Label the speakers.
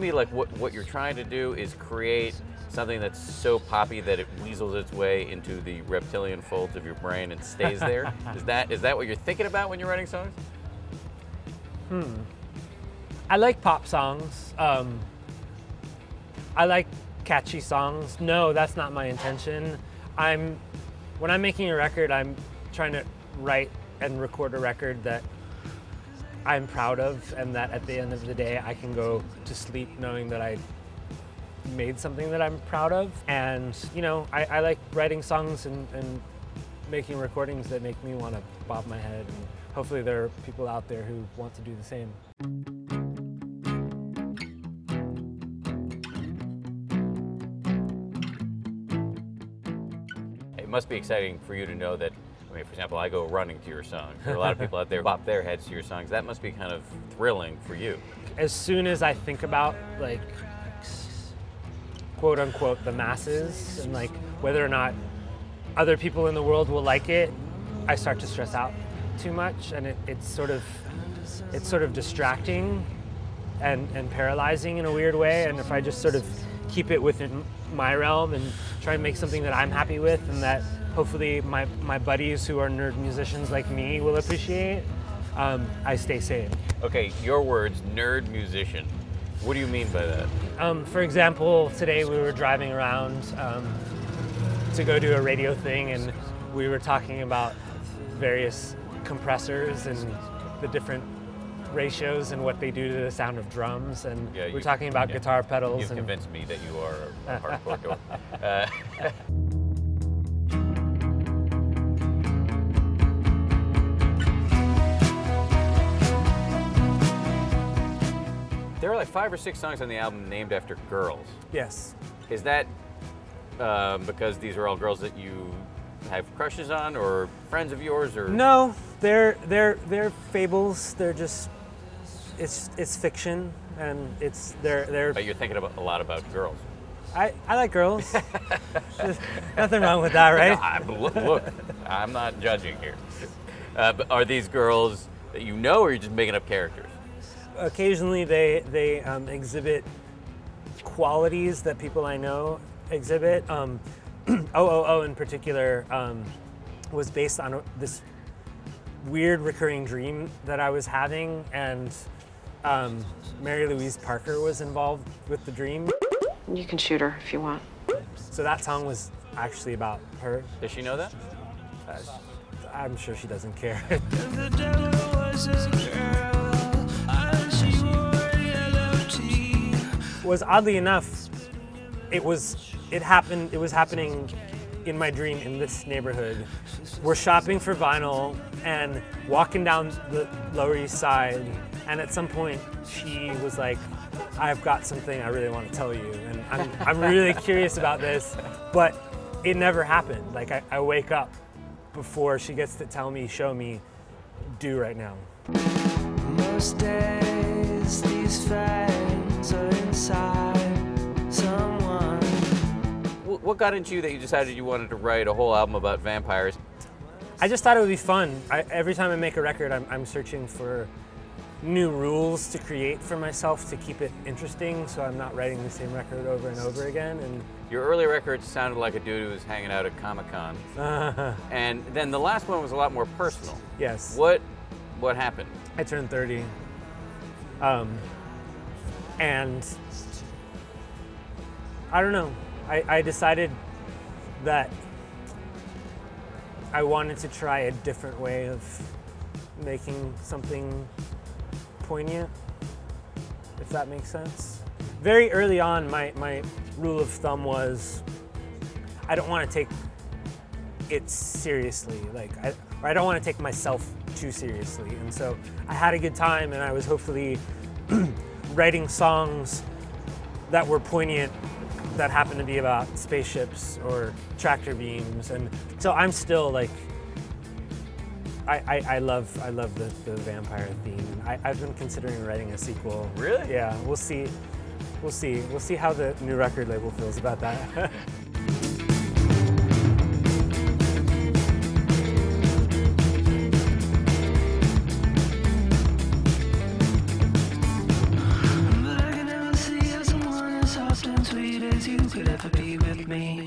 Speaker 1: me like what you're trying to do is create something that's so poppy that it weasels its way into the reptilian folds of your brain and stays there? Is that what you're thinking about when you're writing songs?
Speaker 2: I like pop songs. I like catchy songs. No, that's not my intention. When I'm making a record, I'm trying to write and record a record that I'm proud of, and that at the end of the day I can go to sleep knowing that I made something that I'm proud of. And you know, I like writing songs and making recordings that make me want to bob my head, and hopefully there are people out there who want to do the same.
Speaker 1: It must be exciting for you to know that, I mean, for example, I go running to your songs. There are a lot of people out there who bop their heads to your songs. That must be kind of thrilling for you.
Speaker 2: As soon as I think about, like, quote unquote, the masses, and like whether or not other people in the world will like it, I start to stress out too much, and it's sort of distracting and paralyzing in a weird way. And if I just sort of keep it within my realm and try and make something that I'm happy with, and that hopefully my buddies who are nerd musicians like me will appreciate, I stay sane.
Speaker 1: Okay, your words, nerd musician. What do you mean by that?
Speaker 2: For example, today we were driving around to go do a radio thing, and we were talking about various compressors and the different ratios and what they do to the sound of drums, and we're talking about guitar pedals.
Speaker 1: You've convinced me that you are a hardcore dork. There are like 5 or 6 songs on the album named after girls.
Speaker 2: Yes.
Speaker 1: Is that because these are all girls that you have crushes on, or friends of yours, or?
Speaker 2: No, they're fables. They're just it's fiction, and they're.
Speaker 1: But you're thinking a lot about girls.
Speaker 2: I like girls. There's nothing wrong with that, right?
Speaker 1: No, look, I'm not judging here. But are these girls that you know, or are you just making up characters?
Speaker 2: Occasionally they exhibit qualities that people I know exhibit. OOO in particular was based on this weird recurring dream that I was having, and Mary-Louise Parker was involved with the dream.
Speaker 3: You can shoot her if you want.
Speaker 2: So that song was actually about her.
Speaker 1: Does she know that?
Speaker 2: I'm sure she doesn't care.
Speaker 4: The devil was a girl, and she wore yellow tea.
Speaker 2: Was oddly enough, it was happening in my dream in this neighborhood. We're shopping for vinyl and walking down the Lower East Side, and at some point she was like, I've got something I really want to tell you, and I'm really curious about this, but it never happened. Like I wake up before she gets to tell me, show me, do right now.
Speaker 4: Most days these fangs are inside someone.
Speaker 1: What got into you that you decided you wanted to write a whole album about vampires?
Speaker 2: I just thought it would be fun. Every time I make a record, I'm searching for new rules to create for myself to keep it interesting, so I'm not writing the same record over and over again. And
Speaker 1: your early records sounded like a dude who was hanging out at Comic-Con. And then the last one was a lot more personal.
Speaker 2: Yes.
Speaker 1: What happened?
Speaker 2: I turned 30. And I don't know. I decided that I wanted to try a different way of making something poignant, if that makes sense. Very early on, my rule of thumb was I don't want to take it seriously. I don't want to take myself too seriously. And so I had a good time, and I was hopefully writing songs that were poignant, that happened to be about spaceships or tractor beams. And so I'm still like, I love the vampire theme. I've been considering writing a sequel.
Speaker 1: Really?
Speaker 2: Yeah, we'll see. We'll see how the new record label feels about that.
Speaker 4: But I can never see me.